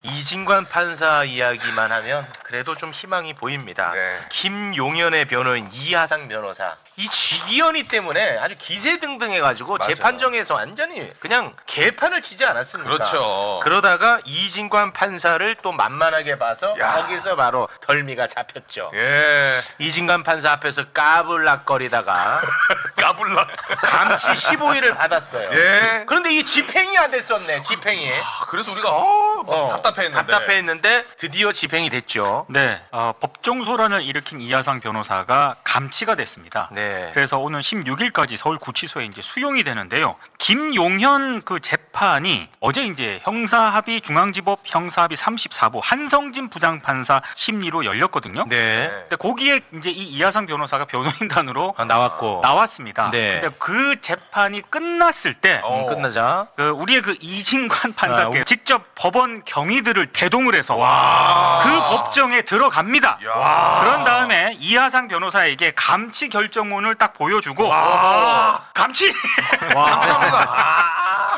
이진관 판사 이야기만 하면 그래도 좀 희망이 보입니다. 네. 김용현의 변호인 이하상 변호사 이 지기현이 때문에 아주 기세등등해가지고 맞아요. 재판정에서 완전히 그냥 개판을 치지 않았습니까? 그렇죠. 그러다가 이진관 판사를 또 만만하게 봐서 야. 거기서 바로 덜미가 잡혔죠. 예. 이진관 판사 앞에서 까불락거리다가 까불락. 감치 15일을 받았어요. 예. 그런데 이 집행이 안 됐었네. 집행이. 그래서 우리가 답답해했는데. 답답해했는데 드디어 집행이 됐죠. 네, 법정 소란을 일으킨 이하상 변호사가 감치가 됐습니다. 네. 그래서 오는 16일까지 서울구치소에 이제 수용이 되는데요. 김용현 그 재판이 어제 이제 형사합의 중앙지법 형사합의 34부 한성진 부장판사 심리로 열렸거든요. 네. 근데 거기에 이제 이 이하상 변호사가 변호인단으로 나왔고. 나왔습니다. 네. 근데 그 재판이 끝났을 때 끝나자. 우리의 그 이진관 판사께 아, 직접 법원 경위들을 대동을 해서 와. 그 법정에 들어갑니다. 야. 그런 다음에 이하상 변호사에게 감치 결정문을 딱 보여주고 감치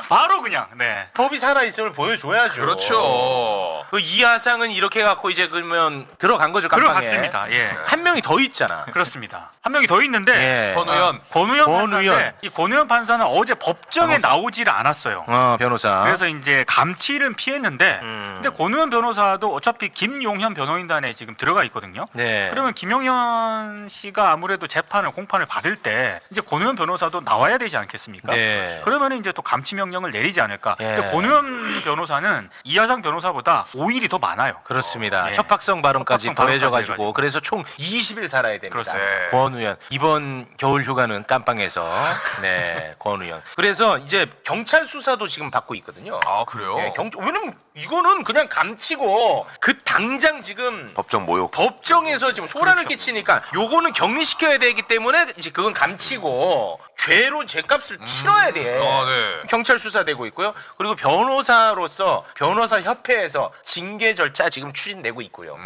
바로 그냥 법이 살아있음을 보여줘야죠. 그렇죠. 그 이하상은 이렇게 갖고 이제 그러면 들어간 거죠. 깜빵에. 들어갔습니다. 예. 한 명이 더 있잖아. 그렇습니다. 한 명이 더 있는데 예. 권우현. 권우현 권우현. 판사인데 이 권우현 판사는 어제 법정에 변호사. 나오지를 않았어요. 변호사. 그래서 이제 감치를 피했는데 근데 권우현 변호사도 어차피 김용현 변호인단에 지금 들어가 있거든요. 네. 그러면 김용현 씨가 아무래도 재판을 공판을 받을 때 이제 권우현 변호사도 나와야 되지 않겠습니까? 네. 그러면 이제 또 감치 명령을 내리지 않을까? 예. 근데 권우현 변호사는 이하상 변호사보다 5일이 더 많아요. 그렇습니다. 예. 협박성 발언까지 협박성 발언까지 더해져가지고 해가지고. 그래서 총 20일 살아야 됩니다. 그렇습니다. 네. 권우현 이번 겨울 휴가는 깜빵에서 네 권우현. 그래서 이제 경찰 수사도 지금 받고 있거든요. 아, 그래요? 예, 왜냐면 이거는 그냥 감치고 그 당장 지금 법정 모욕. 법정에서 지금 소란을 그렇죠. 끼치니까 요거는 격리시켜야 되기 때문에 이제 그건 감치고 죄로 죄값을 치러야 돼. 네. 경찰 수사되고 있고요. 그리고 변호사로서 변호사 협회에서 징계 절차 지금 추진되고 있고요.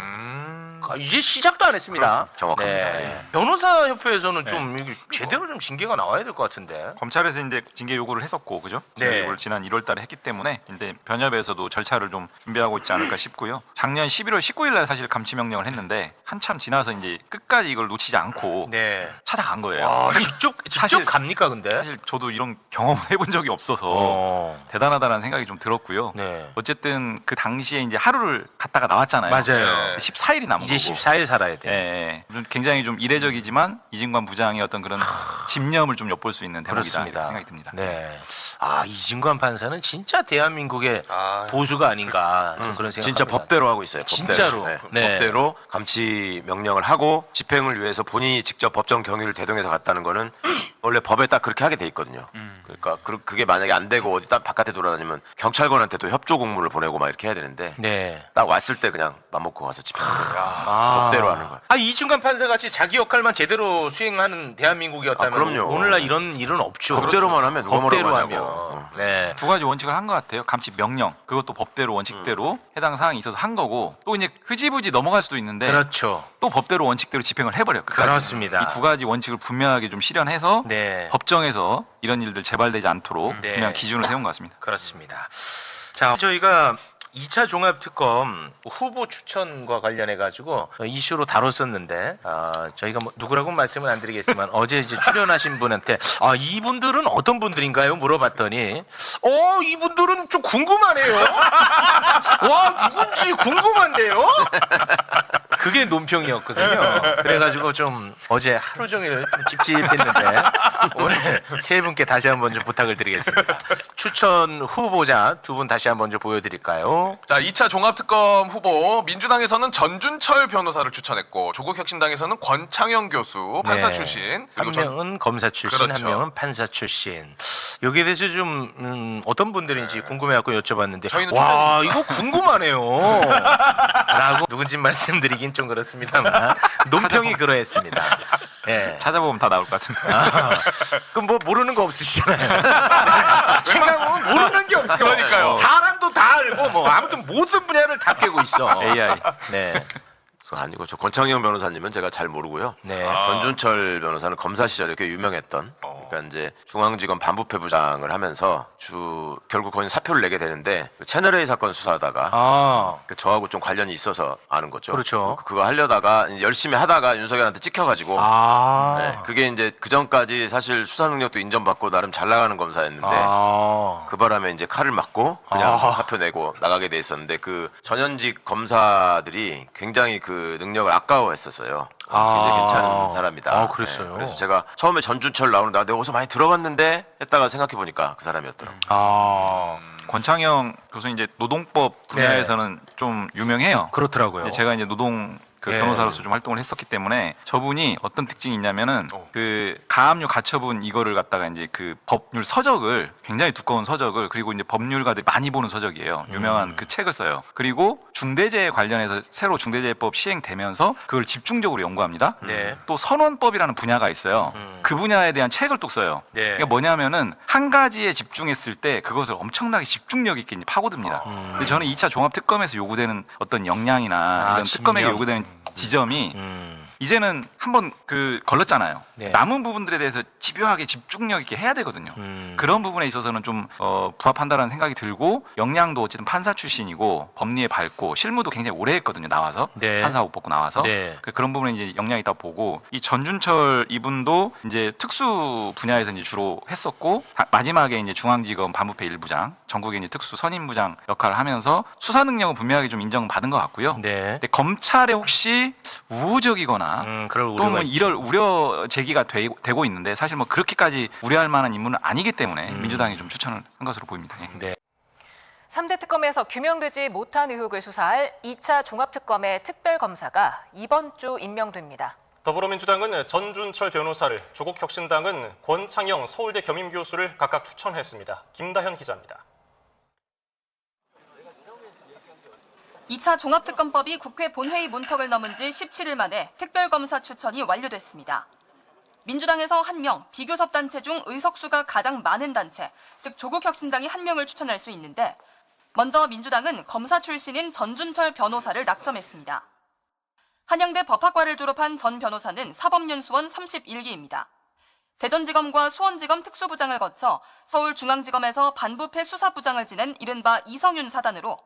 이제 시작도 안 했습니다. 정확합니다. 네. 예. 변호사 협회에서는 좀 이게 제대로 좀 징계가 나와야 될 것 같은데. 검찰에서 이제 징계 요구를 했었고, 그죠? 네. 징계 요구를 지난 1월달에 했기 때문에 이제 변협에서도 절차를 좀 준비하고 있지 않을까 싶고요. 작년 11월 19일날 사실 감치 명령을 했는데 한참 지나서 이제 끝까지 이걸 놓치지 않고 네. 찾아간 거예요. 와, 직접 사실- 갑니까 근데? 사실 저도 이런 경험을 해본 적이 없어서 대단하다는 생각이 좀 들었고요. 네. 어쨌든 그 당시에 이제 하루를 갔다가 나왔잖아요. 맞아요. 14일이 남은 이제 거고. 14일 살아야 돼. 예, 예. 좀 굉장히 좀 이례적이지만 이진관 부장의 어떤 그런 집념을 좀 엿볼 수 있는 대목이다 그렇습니다. 이렇게 생각이 듭니다. 네. 아 이진관 판사는 진짜 대한민국의 보수가 아닌가 그런 생각. 진짜 법대로 하고 있어요. 진짜로. 법대로. 네. 법대로 감치 명령을 하고 집행을 위해서 본인이 직접 법정 경위를 대동해서 갔다는 거는 원래 법에 딱 그렇게 하게 돼 있거든요. 그러니까 그게 만약에 안 되고 어디 딱 바깥에 돌아다니면 경찰관한테 또 협조 공문을 보내고 막 이렇게 해야 되는데 네. 딱 왔을 때 그냥 맘먹고 가서 집행. 아. 법대로 하는 거야. 이진관 판사 같이 자기 역할만 제대로 수행하는 대한민국이었다면 아, 그럼요. 오늘날 이런 일은 없죠. 법대로만 하면 누가 뭐라고 법대로 하냐고. 하면. 네. 두 가지 원칙을 한 것 같아요. 감치 명령 그것도 법대로 원칙대로 해당 사항이 있어서 한 거고 또 이제 흐지부지 넘어갈 수도 있는데 그렇죠. 또 법대로 원칙대로 집행을 해버려요. 그렇습니다. 이 두 가지 원칙을 분명하게 좀 실현해서 네. 법정에서 이런 일들 재발되지 않도록 네. 그냥 기준을 세운 것 같습니다. 그렇습니다. 자, 저희가 2차 종합특검 후보 추천과 관련해 가지고 이슈로 다뤘었는데 저희가 뭐 누구라고 말씀은 안 드리겠지만 어제 이제 출연하신 분한테 이분들은 어떤 분들인가요? 물어봤더니 이분들은 좀 궁금하네요. 와 누군지 궁금한데요? 그게 논평이었거든요. 그래가지고 좀 어제 하루 종일 좀 찝찝했는데 오늘 세 분께 다시 한번 좀 부탁을 드리겠습니다. 추천 후보자 두 분 다시 한번 좀 보여드릴까요? 자, 2차 종합특검 후보 민주당에서는 전준철 변호사를 추천했고 조국혁신당에서는 권창현 교수 판사 네. 출신 한 그리고 명은 검사 출신, 그렇죠. 한 명은 판사 출신. 여기에 대해서 좀 어떤 분들인지 궁금해갖고 여쭤봤는데 저희는 와 이거 궁금하네요. 라고 누군지 말씀드리긴 좀 그렇습니다만 논평이 그러했습니다. 예. 찾아보면 다 나올 것 같은데. 그럼 뭐 모르는 거 없으시잖아요. 최강은 모르는 게 없어. 그러니까요. 사람도 다 알고 뭐 아무튼 모든 분야를 다 깨고 있어. AI. 네. 그거 아니고 저 권창영 변호사님은 제가 잘 모르고요. 네. 전준철 변호사는 검사 시절에 꽤 유명했던 그러니까 이제 중앙지검 반부패 부장을 하면서 결국 거기는 사표를 내게 되는데 그 채널A 사건 수사하다가 아, 그 저하고 좀 관련이 있어서 아는 거죠. 그렇죠. 그거 하려다가 이제 열심히 하다가 윤석열한테 찍혀가지고 아, 네, 그게 이제 그 전까지 사실 수사 능력도 인정받고 나름 잘 나가는 검사였는데 아, 그 바람에 이제 칼을 맞고 그냥 아. 사표 내고 나가게 돼 있었는데 그 전현직 검사들이 굉장히 그 능력을 아까워했었어요. 굉장히 괜찮은 사람이다. 아, 그랬어요. 그래서 제가 처음에 전준철 나오는데 내가 어디서 많이 들어봤는데 했다가 생각해 보니까 그 사람이었더라고요. 아, 권창영 교수는 이제 노동법 분야에서는 좀 유명해요. 그렇더라고요. 네, 제가 이제 노동 그 예. 변호사로서 좀 활동을 했었기 때문에 저분이 어떤 특징이 있냐면은 그 가압류 가처분 이거를 갖다가 이제 그 법률 서적을 굉장히 두꺼운 서적을 그리고 이제 법률가들이 많이 보는 서적이에요. 유명한 그 책을 써요. 그리고 중대재해 관련해서 새로 중대재해법 시행되면서 그걸 집중적으로 연구합니다. 네. 또 선원법이라는 분야가 있어요. 그 분야에 대한 책을 또 써요. 네. 그러니까 뭐냐면은 한 가지에 집중했을 때 그것을 엄청나게 집중력 있게 이제 파고듭니다. 근데 저는 2차 종합 특검에서 요구되는 어떤 역량이나 이런 특검에게 집념. 요구되는 지점이 이제는 한번 그 걸렀잖아요. 네. 남은 부분들에 대해서 집요하게 집중력 있게 해야 되거든요. 그런 부분에 있어서는 좀 부합한다라는 생각이 들고 역량도 어쨌든 판사 출신이고 법리에 밝고 실무도 굉장히 오래 했거든요. 나와서 네. 판사하고 뽑고 나와서 네. 그런 부분에 이제 역량이 있다 보고 이 전준철 이분도 이제 특수 분야에서 이제 주로 했었고 마지막에 이제 중앙지검 반부패 1부장 전국의 이제 특수 선임부장 역할을 하면서 수사 능력은 분명하게 좀 인정받은 것 같고요. 네. 근데 검찰에 혹시 우호적이거나 그럴 또 우려가 뭐 있죠. 이럴 우려 제기가 되고 있는데 사실 뭐 그렇게까지 우려할 만한 인물은 아니기 때문에 민주당이 좀 추천을 한 것으로 보입니다. 예. 네. 3대 특검에서 규명되지 못한 의혹을 수사할 2차 종합특검의 특별검사가 이번 주 임명됩니다. 더불어민주당은 전준철 변호사를, 조국혁신당은 권창영 서울대 겸임교수를 각각 추천했습니다. 김다현 기자입니다. 2차 종합특검법이 국회 본회의 문턱을 넘은 지 17일 만에 특별검사 추천이 완료됐습니다. 민주당에서 1명, 비교섭 단체 중 의석수가 가장 많은 단체, 즉 조국혁신당이 1명을 추천할 수 있는데 먼저 민주당은 검사 출신인 전준철 변호사를 낙점했습니다. 한양대 법학과를 졸업한 전 변호사는 사법연수원 31기입니다. 대전지검과 수원지검 특수부장을 거쳐 서울중앙지검에서 반부패 수사부장을 지낸 이른바 이성윤 사단으로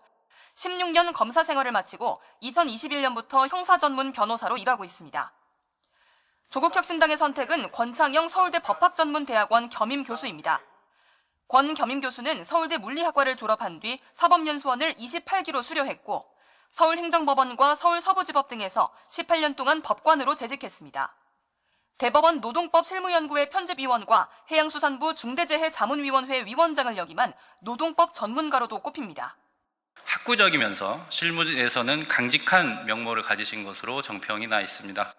16년 검사 생활을 마치고 2021년부터 형사전문 변호사로 일하고 있습니다. 조국혁신당의 선택은 권창영 서울대 법학전문대학원 겸임교수입니다. 권 겸임교수는 서울대 물리학과를 졸업한 뒤 사법연수원을 28기로 수료했고 서울행정법원과 서울서부지법 등에서 18년 동안 법관으로 재직했습니다. 대법원 노동법 실무연구회 편집위원과 해양수산부 중대재해자문위원회 위원장을 역임한 노동법 전문가로도 꼽힙니다. 학구적이면서 실무에서는 강직한 면모를 가지신 것으로 정평이 나 있습니다.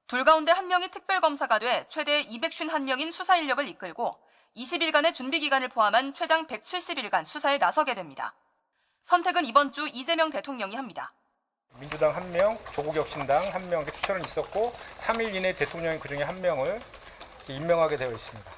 둘 가운데 1명이 특별검사가 돼 최대 251명인 수사 인력을 이끌고 20일간의 준비기간을 포함한 최장 170일간 수사에 나서게 됩니다. 선택은 이번 주 이재명 대통령이 합니다. 민주당 1명, 조국혁신당 1명 이렇게 추천은 있었고 3일 이내 대통령이 그중에 1명을 임명하게 되어 있습니다.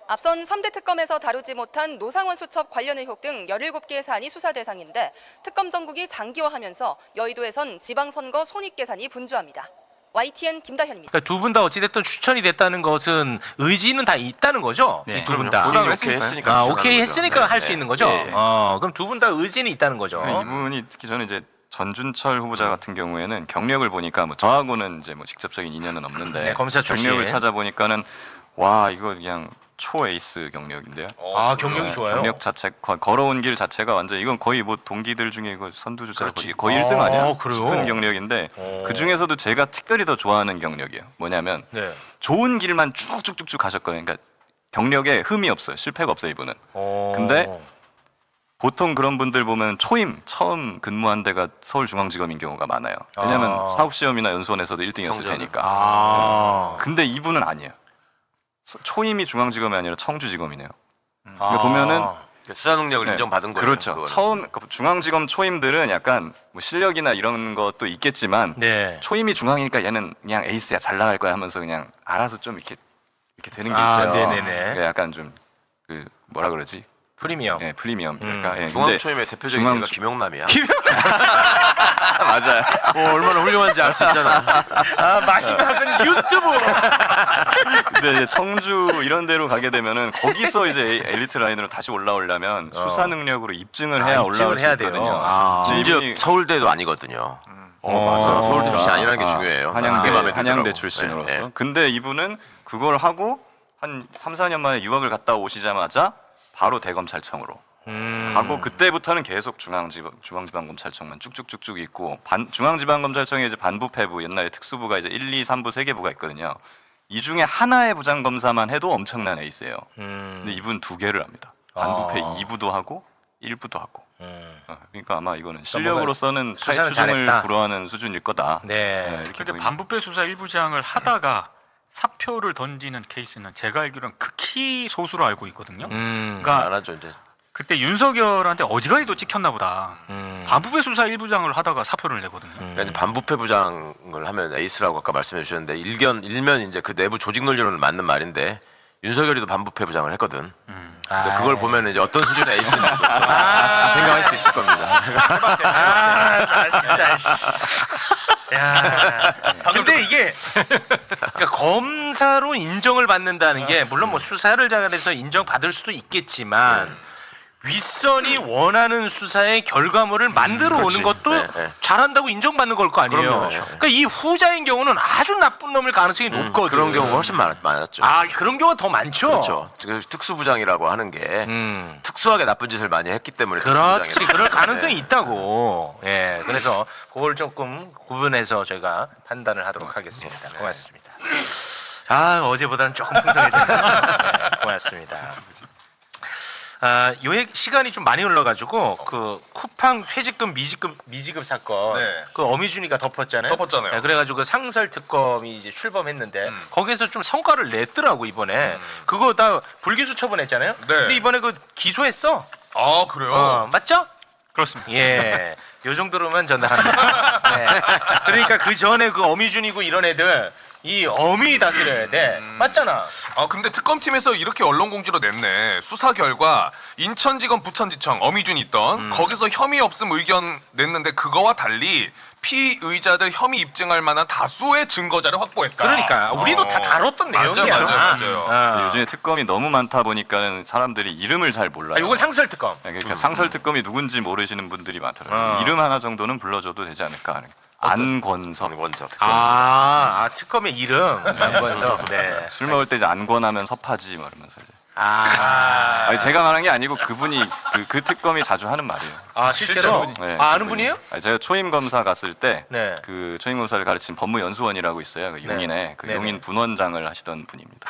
앞선 3대 특검에서 다루지 못한 노상원 수첩 관련 의혹 등 17개의 사안이 수사 대상인데 특검 전국이 장기화하면서 여의도에선 지방선거 손익계산이 분주합니다. YTN 김다현입니다. 그러니까 두 분 다 어찌됐든 추천이 됐다는 것은 의지는 다 있다는 거죠? 네. 두 분 다. 그럼요. 오케이 했으니까. 아, 추천하는 오케이 거죠. 했으니까 네, 할 수 네. 있는 거죠? 네. 그럼 두 분 다 의지는 있다는 거죠? 이분이 특히 저는 이제 전준철 후보자 같은 경우에는 경력을 보니까 뭐 저하고는 이제 뭐 직접적인 인연은 없는데 네, 검사 출신. 경력을 찾아보니까는 와 이거 그냥 초에이스 경력인데요. 아, 경력이 좋아요. 경력 자체 걸어온 길 자체가 완전 이건 거의 뭐 동기들 중에 이거 선두주자 그렇지. 거의 1등 아니야? 그래요? 싶은 경력인데 그 중에서도 제가 특별히 더 좋아하는 경력이에요. 뭐냐면 네. 좋은 길만 쭉쭉쭉쭉 가셨거든요. 그러니까 경력에 흠이 없어요. 실패가 없어요 이분은. 근데 보통 그런 분들 보면 초임 처음 근무한 데가 서울중앙지검인 경우가 많아요. 왜냐하면 사법시험이나 연수원에서도 1등이었을 성적은. 테니까. 근데 이분은 아니에요. 초임이 중앙지검이 아니라 청주지검이네요. 그러니까 보면은 수사 능력을 네, 인정받은 거예요. 그렇죠. 그거는. 처음 중앙지검 초임들은 약간 뭐 실력이나 이런 것도 있겠지만 네. 초임이 중앙이니까 얘는 그냥 에이스야 잘 나갈 거야 하면서 그냥 알아서 좀 이렇게 되는 게 아, 있어요. 네네네. 그러니까 약간 좀 그 뭐라 그러지? 프리미엄. 예, 프리미엄. 그러니까 예, 중앙 근데 초임의 대표적인 중앙- 인가 김용남이야. 맞아요. 얼마나 훌륭한지 알 수 있잖아. 아, 마지막은 유튜브. 근데 이제 청주 이런 데로 가게 되면은 거기서 이제 엘리트 라인으로 다시 올라오려면 수사 능력으로 입증을 해야 올라올 수 입증을 해야 돼요. 있거든요. 아. 심지어 이분이- 서울대도 아니거든요. 맞아. 서울대 출신 아니라는 게 중요해요. 그게 마음에 한양대 들더라고. 출신으로서. 네, 네. 근데 이분은 그걸 하고 한 3, 4년 만에 유학을 갔다 오시자마자 바로 대검찰청으로 가고 그때부터는 계속 중앙지방검찰청만 쭉쭉쭉쭉 있고 중앙지방검찰청에 이제 반부패부 옛날에 특수부가 이제 1, 2, 3부 3개 부가 있거든요. 이 중에 하나의 부장검사만 해도 엄청난 에이스예요. 근데 이분 2개를 합니다. 반부패 2부도 하고 1부도 하고. 그러니까 아마 이거는 실력으로서는 타입 수사를 추종을 잘했다. 불허하는 수준일 거다. 네. 이렇게 근데 보입니다. 반부패 수사 1부장을 하다가 사표를 던지는 케이스는 제가 알기로는 극히 소수로 알고 있거든요. 그러니까 안 하죠 이제. 그때 윤석열한테 어지간히도 찍혔나 보다. 반부패 수사 1부장을 하다가 사표를 내거든요. 그러니까 반부패 부장을 하면 에이스라고 아까 말씀해 주셨는데 일면 이제 그 내부 조직 논리로는 맞는 말인데 윤석열이도 반부패 부장을 했거든. 근데 그걸 보면 이제 어떤 수준의 에이스인지 생각할 수 있을 겁니다. 나 진짜. 씨. 야. 근데 이게 그러니까 검사로 인정을 받는다는 게 물론 뭐 수사를 잘해서 인정받을 수도 있겠지만 윗선이 원하는 수사의 결과물을 만들어 오는 것도 네, 네. 잘한다고 인정받는 걸 거 아니에요. 그럼요. 그러니까 이 후자인 경우는 아주 나쁜 놈일 가능성이 높거든. 그런 경우가 훨씬 많았죠. 아, 그런 경우가 더 많죠. 그렇죠. 그 특수부장이라고 하는 게 특수하게 나쁜 짓을 많이 했기 때문에 그렇지, 특수부장이라고. 그럴 가능성이 네. 있다고. 예, 그래서 그걸 조금 구분해서 저희가 판단을 하도록 하겠습니다. 고맙습니다. 아, 어제보다는 조금 풍성해졌네요. 네, 고맙습니다. 아, 요 시간이 좀 많이 흘러가지고 그 쿠팡 퇴직금 미지급 사건 네. 그 어미준이가 덮었잖아요. 덮었잖아요. 네, 그래가지고 그 상설 특검이 이제 출범했는데 거기에서 좀 성과를 냈더라고 이번에. 그거 다 불기소 처분했잖아요. 네. 근데 이번에 그 기소했어. 아 그래요? 맞죠? 그렇습니다. 예. 요 정도로만 전달합니다. 네. 그러니까 그 전에 그 어미준이고 이런 애들 이 어미 다스려야 돼. 맞잖아. 아 근데 특검팀에서 이렇게 언론 공지로 냈네. 수사 결과 인천지검 부천지청 어미준이 있던 거기서 혐의 없음 의견 냈는데 그거와 달리 피의자들 혐의 입증할 만한 다수의 증거자를 확보했다. 그러니까 우리도 다 다뤘던 내용이야. 맞아요. 요즘에 특검이 너무 많다 보니까 사람들이 이름을 잘 몰라요. 아, 이건 상설 특검. 그러니까 상설 특검이 누군지 모르시는 분들이 많더라고요. 이름 하나 정도는 불러줘도 되지 않을까 하는. 안권석. 특검의 이름 안권석. 네. 술 먹을 때 이제 안권하면 섭하지 뭐 이러면서 이제. 아니, 제가 말한 게 아니고 그분이 그 특검이 자주 하는 말이에요. 아 실제로? 네, 아는 그분이. 분이에요? 제가 초임 검사 갔을 때 네. 그 초임 검사를 가르친 법무연수원이라고 있어요. 그 용인에 그 네네. 용인 분원장을 하시던 분입니다.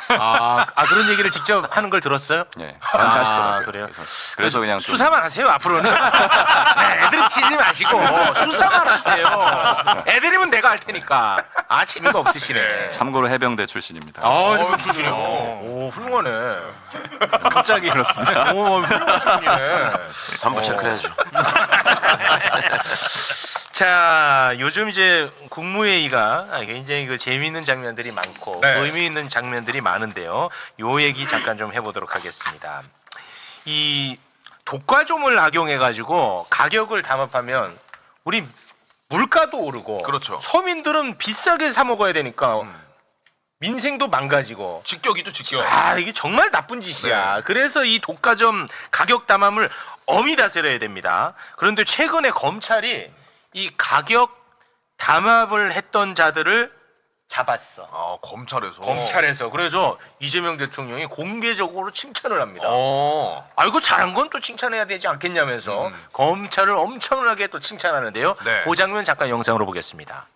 그런 얘기를 직접 하는 걸 들었어요? 예, 저한테 하시더라고요. 그래요? 그래서 그냥 좀 수사만 하세요 앞으로는. 네, 애들 치지 마시고 수사만 하세요. 애들이면 내가 할 테니까. 아 재미가 없으시네. 참고로 해병대 출신입니다. 아 출신이요. 오 훌륭하네. 갑자기 그렇습니다. 오 훌륭하신 분이네. 한번 체크를 해야죠. 자, 요즘 이제 국무회의가 굉장히 그 재미있는 장면들이 많고 네. 의미 있는 장면들이 많은데요. 요 얘기 잠깐 좀 해보도록 하겠습니다. 이 독과점을 악용해가지고 가격을 담합하면 우리 물가도 오르고 그렇죠. 서민들은 비싸게 사 먹어야 되니까 민생도 망가지고 직격이죠 직격. 이게 정말 나쁜 짓이야. 네. 그래서 이 독과점 가격 담합을 엄히 다스려야 됩니다. 그런데 최근에 검찰이 이 가격 담합을 했던 자들을 잡았어. 아 검찰에서. 검찰에서. 그래서 이재명 대통령이 공개적으로 칭찬을 합니다. 어. 이거 잘한 건 또 칭찬해야 되지 않겠냐면서 검찰을 엄청나게 또 칭찬하는데요. 네. 그 장면 잠깐 영상으로 보겠습니다.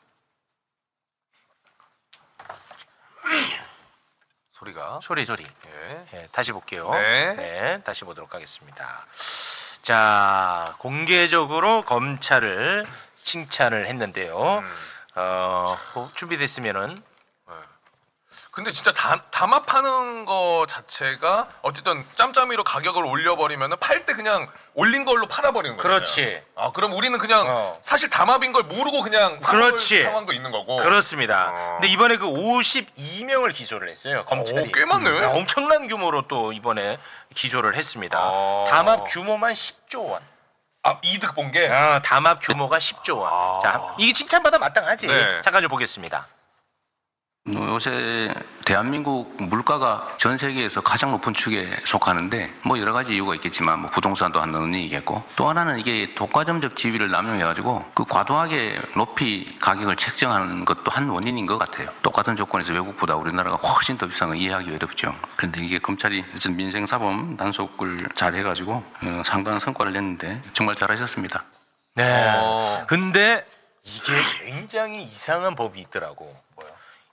소리가. 소리. 예. 예, 다시 볼게요. 네. 다시 보도록 하겠습니다. 자, 공개적으로 검찰을 칭찬을 했는데요. 준비됐으면은 근데 진짜 담합하는 거 자체가 어쨌든 짬짬이로 가격을 올려버리면 팔 때 그냥 올린 걸로 팔아버리는 거죠. 그렇지. 아 그럼 우리는 그냥 사실 담합인 걸 모르고 그냥 그렇지. 상황도 있는 거고. 그렇습니다. 근데 이번에 그 52명을 기소를 했어요. 검찰이. 꽤 많네. 엄청난 규모로 또 이번에 기소를 했습니다. 담합 규모만 10조 원. 아, 이득 본 게. 담합 규모가 10조 원. 자, 이게 칭찬받아 마땅하지. 네. 잠깐 좀 보겠습니다. 요새 대한민국 물가가 전 세계에서 가장 높은 축에 속하는데 뭐 여러 가지 이유가 있겠지만 뭐 부동산도 한 원인이겠고 또 하나는 이게 독과점적 지위를 남용해가지고 그 과도하게 높이 가격을 책정하는 것도 한 원인인 것 같아요. 똑같은 조건에서 외국보다 우리나라가 훨씬 더 비싼 거 이해하기 어렵죠. 그런데 이게 검찰이 민생사범 단속을 잘 해가지고 상당한 성과를 냈는데 정말 잘하셨습니다. 네. 근데 이게 굉장히 이상한 법이 있더라고.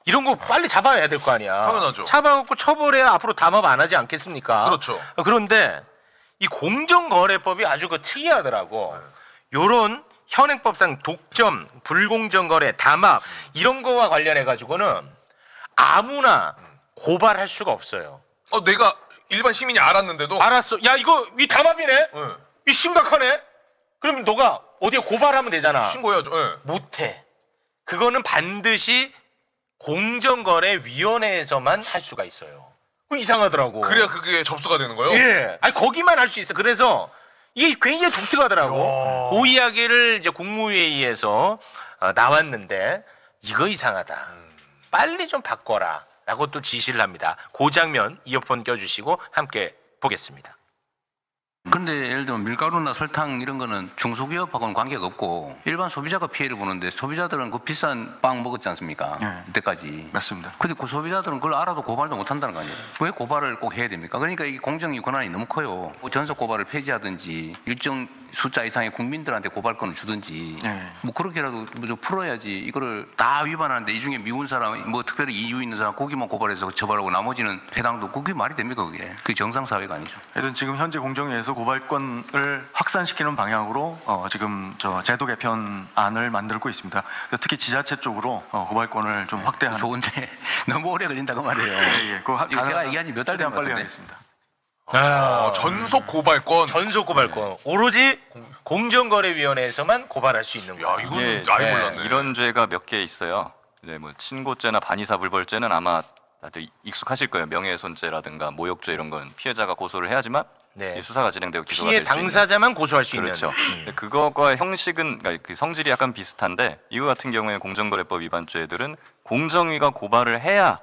이런 거 빨리 잡아야 될 거 아니야. 당연하죠. 잡아갖고 처벌해야 앞으로 담합 안 하지 않겠습니까? 그렇죠. 그런데 이 공정거래법이 아주 특이하더라고. 요런 현행법상 독점, 불공정거래, 담합 이런 거와 관련해 가지고는 아무나 고발할 수가 없어요. 내가 일반 시민이 알았는데도. 알았어. 야 이거 이 담합이네. 네. 이 심각하네. 그럼 너가 어디에 고발하면 되잖아. 신고해야죠. 네. 못해. 그거는 반드시 공정거래위원회에서만 할 수가 있어요. 그 이상하더라고. 그래야 그게 접수가 되는 거예요? 예. 아니 거기만 할 수 있어. 그래서 이게 굉장히 독특하더라고. 그 이야기를 이제 국무회의에서 나왔는데 이거 이상하다. 빨리 좀 바꿔라라고 또 지시를 합니다. 그 장면 이어폰 껴주시고 함께 보겠습니다. 그런데 예를 들면 밀가루나 설탕 이런 거는 중소기업하고는 관계가 없고 일반 소비자가 피해를 보는데 소비자들은 그 비싼 빵 먹었지 않습니까? 이때까지. 맞습니다. 근데 그 소비자들은 그걸 알아도 고발도 못 한다는 거 아니에요? 왜 고발을 꼭 해야 됩니까? 그러니까 이 공정위 권한이 너무 커요. 뭐 전속 고발을 폐지하든지 일정 숫자 이상의 국민들한테 고발권을 주든지 뭐 그렇게라도 좀 풀어야지. 이거를 다 위반하는데 이 중에 미운 사람 뭐 특별히 이유 있는 사람 거기만 고발해서 처벌하고 나머지는 해당도 그게 말이 됩니까? 그게 정상 사회가 아니죠. 하여튼 지금 현재 공정위에서 고발권을 확산시키는 방향으로 지금 저 제도 개편안을 만들고 있습니다. 특히 지자체 쪽으로 고발권을 좀 확대하는. 좋은데 너무 오래 걸린다고 말이에요. 예. 이거 제가 얘기한 지 몇 달 된 것 빨리 같은데. 하겠습니다. 전속 고발권. 전속 고발권. 오로지 공정거래위원회에서만 고발할 수 있는 거야. 이거는 아예 몰랐네. 이런 죄가 몇 개 있어요. 이제 뭐 친고죄나 반의사불벌죄는 아마 다들 익숙하실 거예요. 명예훼손죄라든가 모욕죄 이런 건 피해자가 고소를 해야지만 이 수사가 진행되고 기소가 피해 될 수 있는. 당사자만 고소할 수 그렇죠. 있는. 그것과 형식은 그러니까 그 성질이 약간 비슷한데 이거 같은 경우에 공정거래법 위반죄들은 공정위가 고발을 해야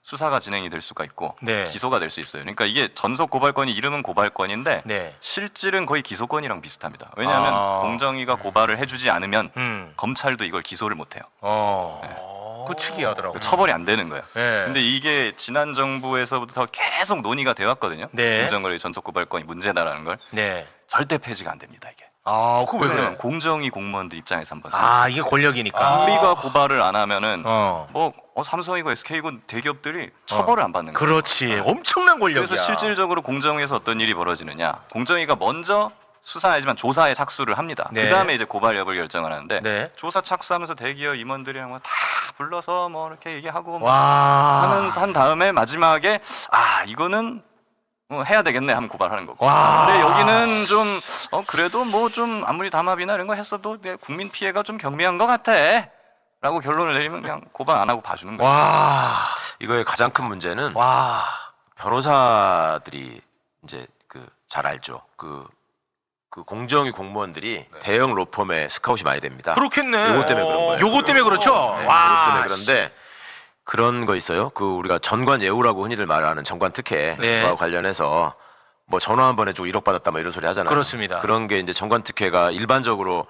수사가 진행이 될 수가 있고 기소가 될 수 있어요. 그러니까 이게 전속 고발권이 이름은 고발권인데 실질은 거의 기소권이랑 비슷합니다. 왜냐하면 공정위가 고발을 해주지 않으면 검찰도 이걸 기소를 못해요. 그거 특이하더라고요. 처벌이 안 되는 거예요. 네. 근데 이게 지난 정부에서부터 계속 논의가 돼 왔거든요. 공정거래 전속 고발권이 문제다라는 걸. 절대 폐지가 안 됩니다 이게. 그거 왜 그래? 공정위 공무원들 입장에서 한번 생각해보세요. 이게 권력이니까. 우리가 고발을 안 하면은 삼성이고 SK고 대기업들이 처벌을 안 받는 거예요. 그렇지. 엄청난 권력이야. 그래서 실질적으로 공정위에서 어떤 일이 벌어지느냐? 공정위가 먼저 수사하지만 조사에 착수를 합니다. 그 다음에 이제 고발 여부를 결정을 하는데 조사 착수하면서 대기업 임원들이랑 다 불러서 뭐 이렇게 얘기하고 하면서 한 다음에 마지막에 이거는 해야 되겠네 하면 고발하는 거고. 근데 여기는 좀 그래도 뭐 좀 아무리 담합이나 이런 거 했어도 국민 피해가 좀 경미한 것 같아. 라고 결론을 내리면 그냥 고발 안 하고 봐주는 거예요. 이거의 가장 큰 문제는 변호사들이 이제 잘 알죠. 그 공정위 공무원들이 대형 로펌에 스카웃이 많이 됩니다. 그렇겠네. 요거 때문에 그런 거예요. 요거 때문에 그렇죠. 요거 때문에 그런데 그런 거 있어요. 우리가 전관 예우라고 흔히들 말하는 전관 특혜와 관련해서 뭐 전화 한 번 해주고 1억 받았다 뭐 이런 소리 하잖아요. 그렇습니다. 그런 게 이제 전관 특혜가 일반적으로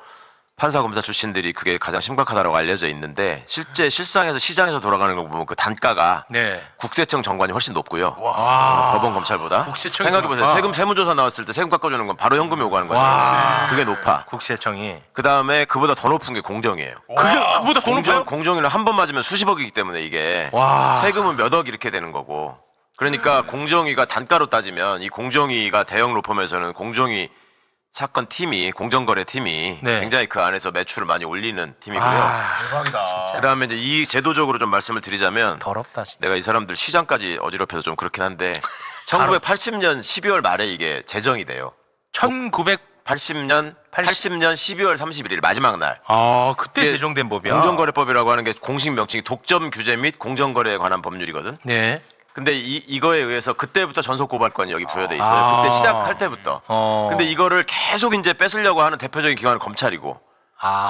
판사 검사 출신들이 그게 가장 심각하다고 알려져 있는데 실제 실상에서 시장에서 돌아가는 거 보면 그 단가가 국세청 정관이 훨씬 높고요. 법원 검찰보다. 생각해보세요. 세금 세무조사 나왔을 때 세금 깎아주는 건 바로 현금이 오고 하는 거예요. 그게 높아. 국세청이. 그 다음에 그보다 더 높은 게 공정이에요. 그보다 더 높아요? 공정위는 한 번 맞으면 수십억이기 때문에 이게 세금은 몇 억 이렇게 되는 거고. 그러니까 공정위가 단가로 따지면 이 공정위가 대형 로펌에서는 공정위 사건 팀이 공정거래 팀이 굉장히 그 안에서 매출을 많이 올리는 팀이고요. 대박이다. 그다음에 이제 이 제도적으로 좀 말씀을 드리자면 더럽다. 진짜. 내가 이 사람들 시장까지 어지럽혀서 좀 그렇긴 한데 1980년 12월 말에 이게 제정이 돼요. 1980년 12월 31일 마지막 날. 그때 제정된 법이야. 공정거래법이라고 하는 게 공식 명칭이 독점 규제 및 공정거래에 관한 법률이거든. 근데 이거에 의해서 그때부터 전속 고발권이 여기 부여돼 있어요. 그때 시작할 때부터. 근데 이거를 계속 이제 뺏으려고 하는 대표적인 기관은 검찰이고.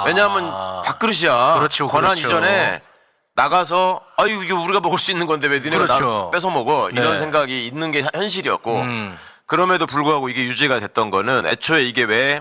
왜냐하면 밥그릇이야. 그렇죠, 권한 그렇죠. 이전에 나가서 아유 이게 우리가 먹을 수 있는 건데 왜 니네가 그렇죠. 나 뺏어 먹어 이런 네. 생각이 있는 게 현실이었고 그럼에도 불구하고 이게 유지가 됐던 거는 애초에 이게 왜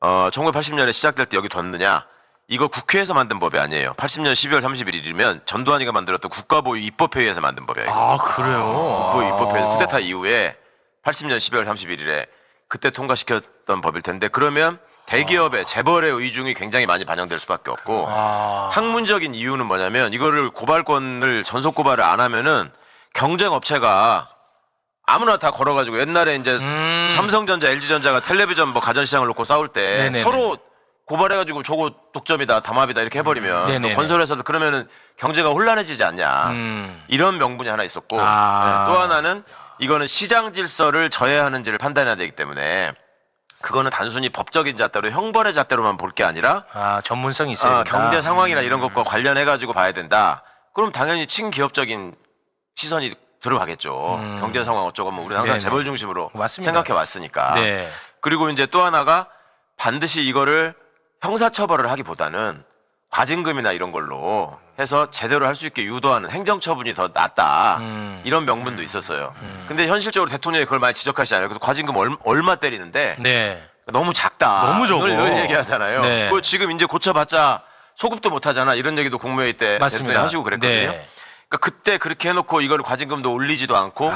1980년에 시작될 때 여기 뒀느냐 이거 국회에서 만든 법이 아니에요. 80년 12월 31일이면 전두환이가 만들었던 국가보유 입법회의에서 만든 법이에요. 아 그래요? 국보유 입법회의 쿠데타 이후에 80년 12월 31일에 그때 통과시켰던 법일 텐데 그러면 대기업의 재벌의 의중이 굉장히 많이 반영될 수밖에 없고 학문적인 이유는 뭐냐면 이거를 고발권을 전속 고발을 안 하면은 경쟁 업체가 아무나 다 걸어가지고 옛날에 이제 삼성전자, LG전자가 텔레비전 뭐 가전시장을 놓고 싸울 때 네네네. 서로 고발해가지고 저거 독점이다, 담합이다 이렇게 해버리면 네네네. 또 건설회사도 그러면은 경제가 혼란해지지 않냐 이런 명분이 하나 있었고 네, 또 하나는 이거는 시장 질서를 저해하는지를 판단해야 되기 때문에 그거는 단순히 법적인 잣대로 형벌의 잣대로만 볼 게 아니라 전문성이 있어야 된다. 경제 상황이나 이런 것과 관련해가지고 봐야 된다. 그럼 당연히 친기업적인 시선이 들어가겠죠. 경제 상황 어쩌고 하면 우리는 항상 네네. 재벌 중심으로 맞습니다. 생각해 왔으니까. 네. 그리고 이제 또 하나가 반드시 이거를 형사처벌을 하기보다는 과징금이나 이런 걸로 해서 제대로 할 수 있게 유도하는 행정처분이 더 낫다. 이런 명분도 있었어요. 근데 현실적으로 대통령이 그걸 많이 지적하시잖아요. 그래서 과징금 얼마 때리는데 네. 너무 작다. 너무 적어. 늘 얘기하잖아요. 네. 그거 지금 이제 고쳐봤자 소급도 못하잖아. 이런 얘기도 국무회의 때 맞습니다. 대통령이 하시고 그랬거든요. 네. 그러니까 그때 그렇게 해놓고 이걸 과징금도 올리지도 않고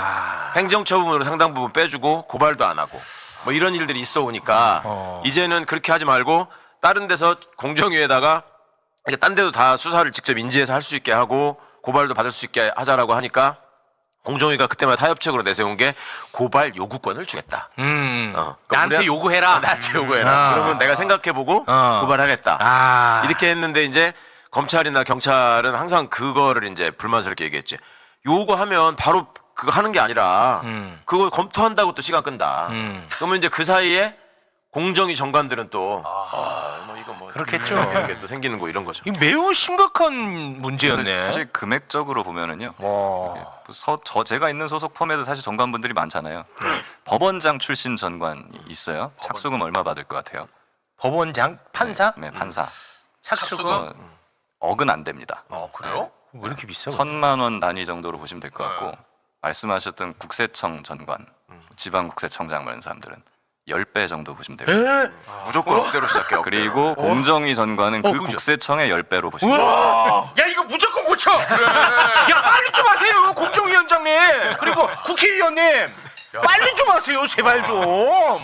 행정처분으로 상당 부분 빼주고 고발도 안 하고 뭐 이런 일들이 있어 오니까 이제는 그렇게 하지 말고 다른 데서 공정위에다가 이제 딴 데도 다 수사를 직접 인지해서 할 수 있게 하고 고발도 받을 수 있게 하자라고 하니까 공정위가 그때마다 타협책으로 내세운 게 고발 요구권을 주겠다. 그러니까 나한테 우리가- 요구해라. 나한테 요구해라. 그러면 내가 생각해보고 고발하겠다. 이렇게 했는데 이제 검찰이나 경찰은 항상 그거를 이제 불만스럽게 얘기했지. 요구하면 바로 그거 하는 게 아니라 그걸 검토한다고 또 시간 끈다. 그러면 이제 그 사이에 공정위 정관들은 또 뭐 이거 뭐 그렇겠죠. 이런 게 또 생기는 거 이런 거죠. 이 매우 심각한 문제였네. 사실 금액적으로 보면은요. 제가 있는 소속 펌에도 사실 전관분들이 많잖아요. 법원장 출신 전관이 있어요. 착수금 얼마 받을 것 같아요? 법원장 판사? 네, 판사. 착수금? 억은 안 됩니다. 그래요? 왜 이렇게 비싸? 1,000만 원 단위 정도로 보시면 될 것 같고 말씀하셨던 국세청 전관, 지방국세청장 이런 사람들은 10배 정도 보시면 돼요. 무조건 그대로 시작해요. 그리고 공정위 전관은 그 그죠. 국세청의 10배로 보시면 돼요. 우와! 야 이거 무조건 고쳐. 야 빨리 좀 하세요, 공정위원장님. 그리고 국회의원님 빨리 좀 하세요, 제발 좀.